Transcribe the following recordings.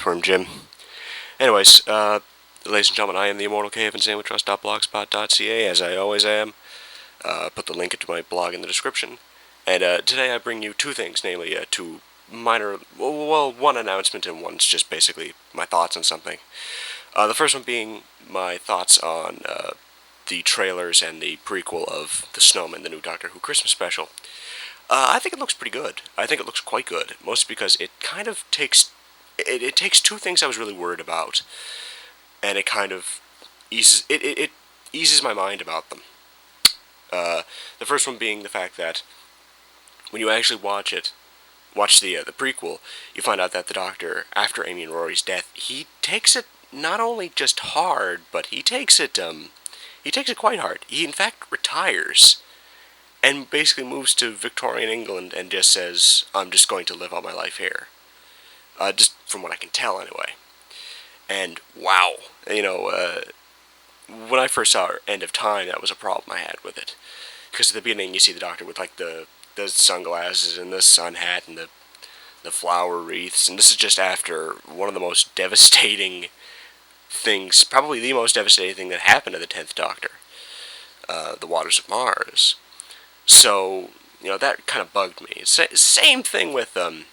Earthworm Jim. Anyways, ladies and gentlemen, I am the Immortal Cave and sandwichrust.blogspot.ca, as I always am. Put the link into my blog in the description. And today I bring you two things, namely two minor, well, one announcement and one's just basically my thoughts on something. The first one being my thoughts on the trailers and the prequel of The Snowmen, the new Doctor Who Christmas special. I think it looks pretty good. I think it looks quite good, mostly because it kind of takes it takes two things I was really worried about, and it kind of it eases my mind about them. The first one being the fact that when you actually watch the prequel, you find out that the Doctor, after Amy and Rory's death, he takes it not only just hard, but he takes it quite hard. He in fact retires and basically moves to Victorian England and just says, "I'm just going to live out my life here." Just from what I can tell, anyway. And wow, when I first saw End of Time, that was a problem I had with it, because at the beginning you see the Doctor with like the sunglasses and the sun hat and the flower wreaths, and this is just after one of the most devastating things, probably the most devastating thing that happened to the 10th Doctor, the Waters of Mars. So, that kind of bugged me. Same thing with the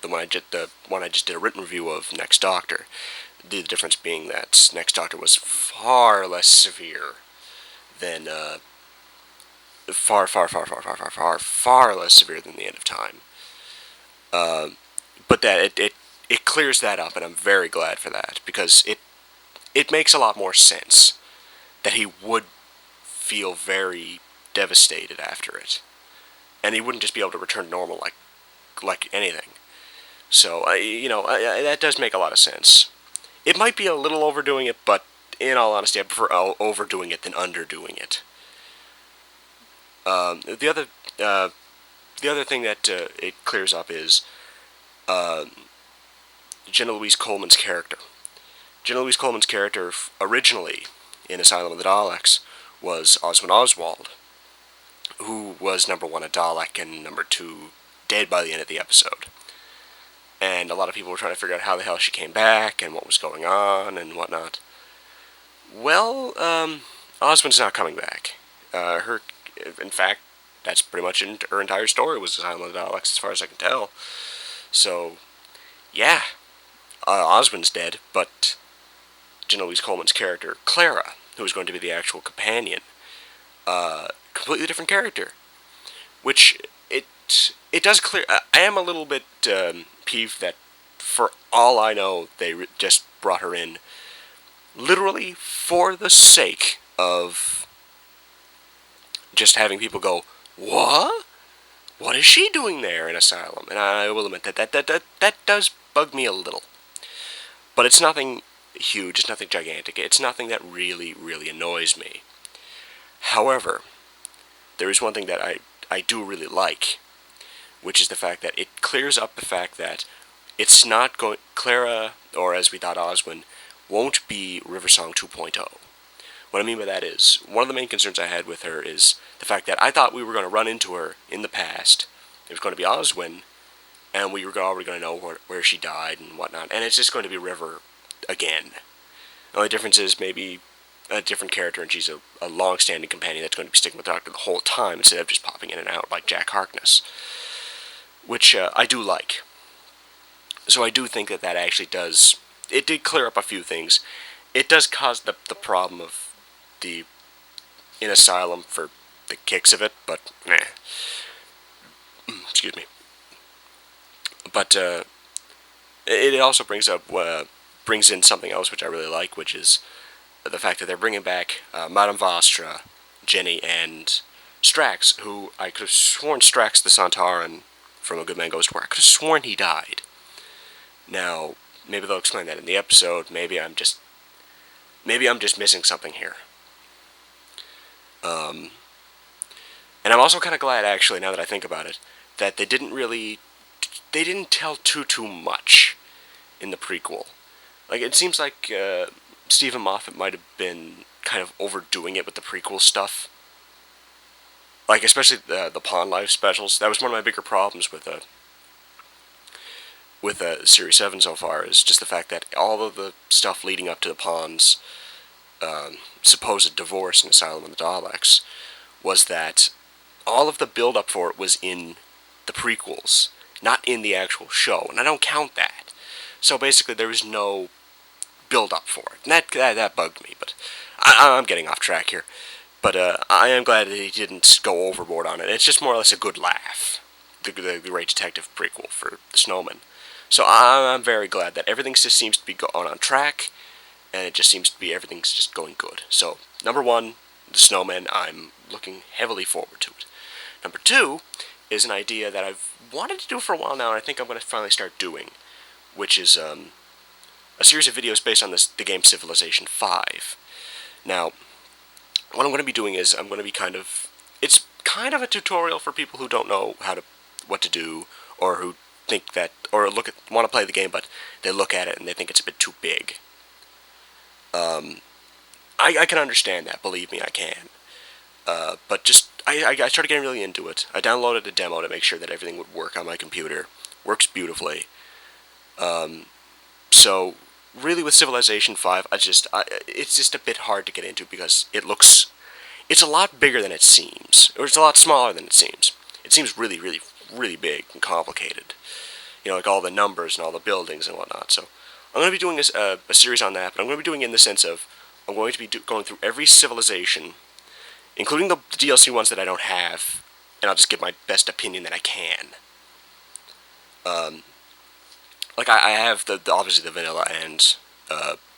one I just did a written review of, Next Doctor. The difference being that Next Doctor was far less severe than far less severe than the End of Time. But that it clears that up, and I'm very glad for that, because it makes a lot more sense that he would feel very devastated after it, and he wouldn't just be able to return to normal like anything. So that does make a lot of sense. It might be a little overdoing it, but in all honesty, I prefer overdoing it than underdoing it. The other thing that it clears up is Jenna Louise Coleman's character. Jenna Louise Coleman's character originally in Asylum of the Daleks was Oswin Oswald, who was number one a Dalek and number two dead by the end of the episode. And a lot of people were trying to figure out how the hell she came back and what was going on and whatnot. Well, Oswin's not coming back. In fact, that's pretty much her entire story was Asylum of the Daleks, as far as I can tell. So, yeah, Oswin's dead, but Jenna Louise Coleman's character, Clara, who is going to be the actual companion, completely different character, which it does clear. I am a little bit peeved that, for all I know, they just brought her in literally for the sake of just having people go, "What? What is she doing there in Asylum?" And I will admit that does bug me a little. But it's nothing huge, it's nothing gigantic, it's nothing that really, really annoys me. However, there is one thing that I do really like, which is the fact that it clears up the fact that it's not going... Clara, or as we thought Oswin, won't be Riversong 2.0. What I mean by that is, one of the main concerns I had with her is the fact that I thought we were going to run into her in the past. It was going to be Oswin, and we were already going to know where she died and whatnot, and it's just going to be River again. The only difference is maybe a different character, and she's a long-standing companion that's going to be sticking with the Doctor the whole time instead of just popping in and out like Jack Harkness, which I do like. So I do think that actually does... It did clear up a few things. It does cause the problem of the in Asylum for the kicks of it, but excuse me. But it also brings in something else which I really like, which is the fact that they're bringing back Madame Vostra, Jenny, and Strax, who I could have sworn Strax the Santaran from A Good Man Goes to War. I could have sworn he died. Now, maybe they'll explain that in the episode. Maybe I'm just missing something here. And I'm also kind of glad, actually, now that I think about it, that they didn't tell too much in the prequel. Like, it seems like Stephen Moffat might have been kind of overdoing it with the prequel stuff. Like, especially the Pawn Life specials. That was one of my bigger problems with with Series 7 so far is just the fact that all of the stuff leading up to the Pawn's supposed divorce in Asylum of the Daleks was that all of the build-up for it was in the prequels, not in the actual show, and I don't count that. So basically there was no build-up for it, and that bugged me, but I'm getting off track here. But I am glad that he didn't go overboard on it. It's just more or less a good laugh, the Great Detective prequel for the Snowmen. So I'm very glad that everything just seems to be going on track, and it just seems to be everything's just going good. So, number one, the Snowmen, I'm looking heavily forward to it. Number two is an idea that I've wanted to do for a while now, and I think I'm going to finally start doing, which is a series of videos based on the game Civilization 5. Now, what I'm going to be doing is I'm going to be it's kind of a tutorial for people who don't know what to do, or who think that, or want to play the game, but they look at it and they think it's a bit too big. I can understand that, believe me, I can. But just, I started getting really into it. I downloaded a demo to make sure that everything would work on my computer. Works beautifully. So, really with Civilization 5, it's just a bit hard to get into because it's a lot bigger than it seems. Or it's a lot smaller than it seems. It seems really, really, really big and complicated. You know, like all the numbers and all the buildings and whatnot. So, I'm going to be doing a series on that, but I'm going to be doing it in the sense of, I'm going to be going through every civilization, including the DLC ones that I don't have, and I'll just give my best opinion that I can. Like I have obviously the vanilla and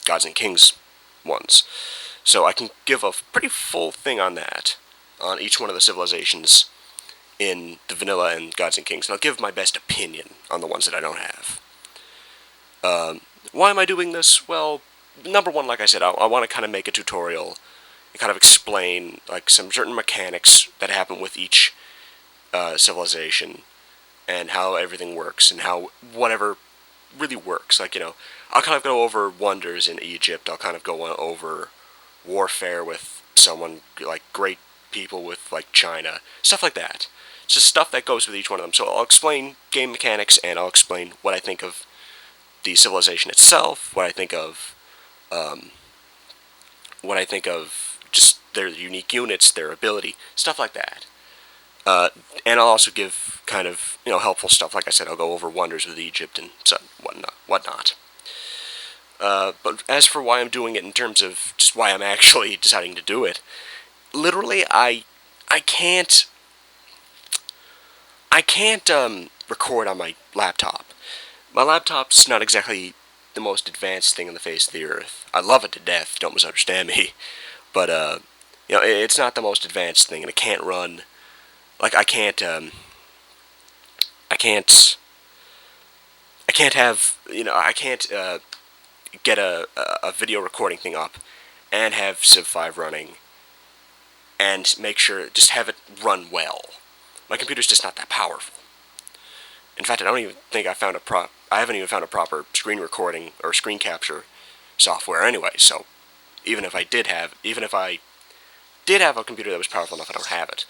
Gods and Kings ones, so I can give a pretty full thing on that, on each one of the civilizations in the vanilla and Gods and Kings, and I'll give my best opinion on the ones that I don't have. Why am I doing this? Well, number one, like I said, I want to kind of make a tutorial and kind of explain like some certain mechanics that happen with each civilization and how everything works and how whatever really works. Like, you know, I'll kind of go over wonders in Egypt. I'll kind of go over warfare with someone like great people with like China, stuff like that. It's just stuff that goes with each one of them. So I'll explain game mechanics and I'll explain what I think of the civilization itself, what I think of just their unique units, their ability, stuff like that. And I'll also give kind of, you know, helpful stuff. Like I said, I'll go over wonders with Egypt and whatnot. But as for why I'm doing it in terms of just why I'm actually deciding to do it, literally I can't record on my laptop. My laptop's not exactly the most advanced thing on the face of the earth. I love it to death, don't misunderstand me. But, you know, it's not the most advanced thing, and it can't run, like, I can't have, you know, I can't, get a video recording thing up, and have Civ 5 running, and make sure, just have it run well. My computer's just not that powerful. In fact, I don't even think I haven't even found a proper screen recording or screen capture software anyway, so even if I did have a computer that was powerful enough, I don't have it.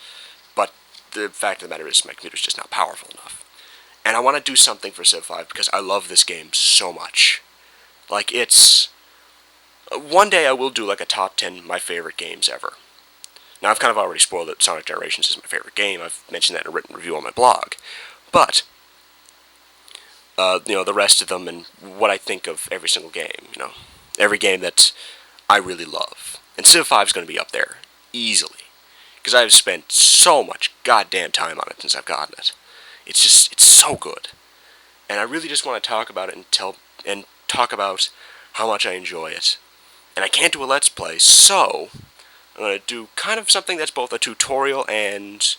But the fact of the matter is my computer's just not powerful enough. And I want to do something for Civ 5 because I love this game so much. Like, it's... One day I will do like a top 10 my favorite games ever. Now, I've kind of already spoiled that Sonic Generations is my favorite game. I've mentioned that in a written review on my blog. But... you know, the rest of them and what I think of every single game, you know. Every game that I really love. And Civ 5 is going to be up there, easily. Because I've spent so much goddamn time on it since I've gotten it. It's so good. And I really just want to talk about it and talk about how much I enjoy it. And I can't do a Let's Play, so I'm going to do kind of something that's both a tutorial and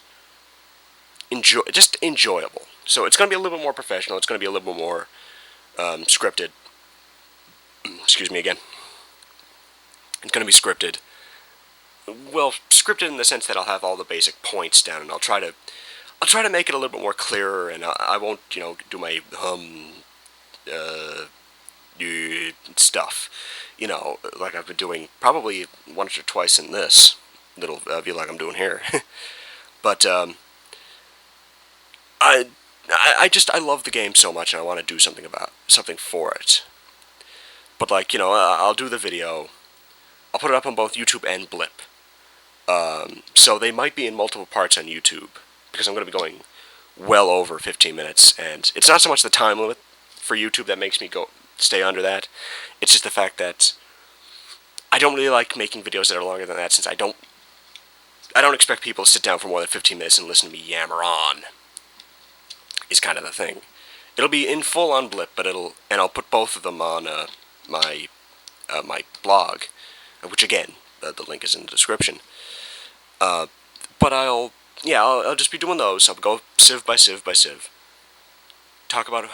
just enjoyable. So it's going to be a little bit more professional. It's going to be a little bit more scripted. Excuse me again. It's going to be scripted. Well, scripted in the sense that I'll have all the basic points down, and I'll try to make it a little bit more clearer, and I won't, you know, do my stuff, you know, like I've been doing probably once or twice in this little view like I'm doing here. But I love the game so much, and I want to do something for it. But like, I'll do the video. I'll put it up on both YouTube and Blip. So they might be in multiple parts on YouTube, because I'm going to be going well over 15 minutes, and it's not so much the time limit for YouTube that makes me go stay under that. It's just the fact that I don't really like making videos that are longer than that, since I don't expect people to sit down for more than 15 minutes and listen to me yammer on. Is kind of the thing. It'll be in full on Blip, but I'll put both of them on my blog, which again, the link is in the description. But I'll just be doing those. I'll go civ by civ by civ. Talk about,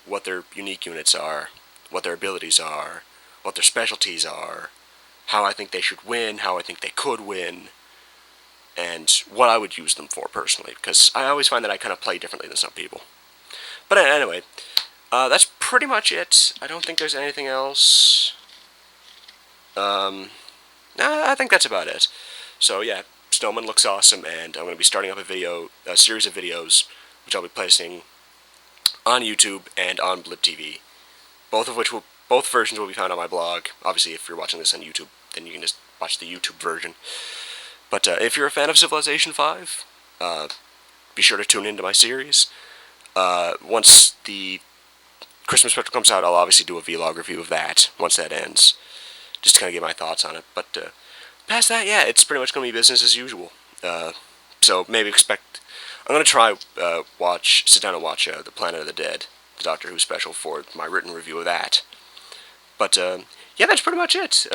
what their unique units are, what their abilities are, what their specialties are, how I think they should win, how I think they could win, and what I would use them for personally, because I always find that I kind of play differently than some people. But anyway, that's pretty much it. I don't think there's anything else. I think that's about it. So yeah, Snowmen looks awesome, and I'm going to be starting up a series of videos, which I'll be placing on YouTube and on Blip TV. Both versions will be found on my blog. Obviously, if you're watching this on YouTube, then you can just watch the YouTube version. But if you're a fan of Civilization 5, be sure to tune into my series. Once the Christmas special comes out, I'll obviously do a vlog review of that once that ends, just to kind of get my thoughts on it. But past that, yeah, it's pretty much going to be business as usual. So maybe expect... I'm going to try sit down and watch The Planet of the Dead, the Doctor Who special, for my written review of that. But yeah, that's pretty much it.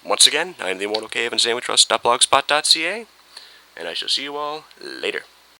Once again, I'm the Immortal Cave and SandwichTrust.blogspot.ca, and I shall see you all later.